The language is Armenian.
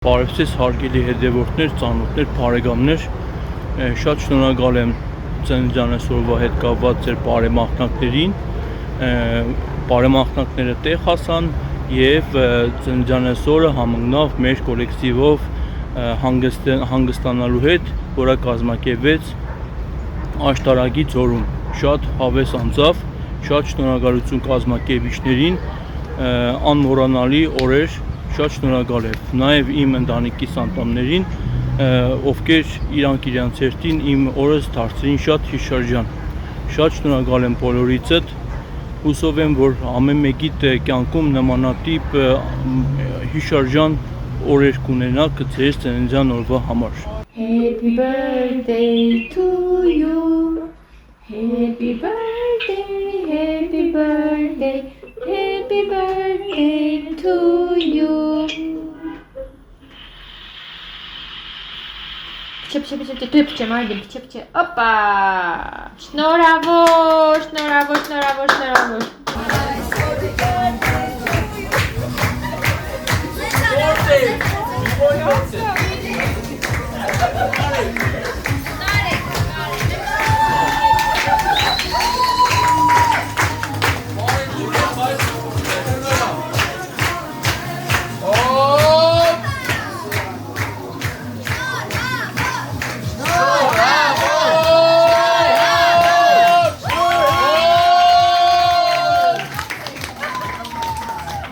Բարև ձեզ հարգելի հետևորդներ, ծանոթներ, բարեկամներ, շատ շնորհակալ եմ ծննդյանս օրվա հետ կապված ձեր բարեմաղթանքներին, բարեմաղթանքները տեղ հասան եւ ծննդյանս օրը համընկնավ մեր կոլեկտիվով հանգստանալու հետ, որը կազմակերպվեց Աշտարակի ձորում, շատ հավես անցավ, շատ շնորհակալություն կազմակերպիչներին, անմոռանալի օրեր, շատ շնորհակալ եմ նաև իմ ընտանիքիս անդամներին, ովքեր իրանք իրենց հերթին իմ օրս դարձրին շատ հիշարժան, շատ շնորհակալ եմ բոլորիցդ, հուսով եմ, որ ամեն մեկիդ կյանքում նմանատիպ հիշարժան օրեր կունենաք ձեր ծննդյան օրվա համար։ Happy birthday to you. Happy birthday, happy birthday, happy birthday to you. Pchie, Margin, pchie. Opa! Шнуровош.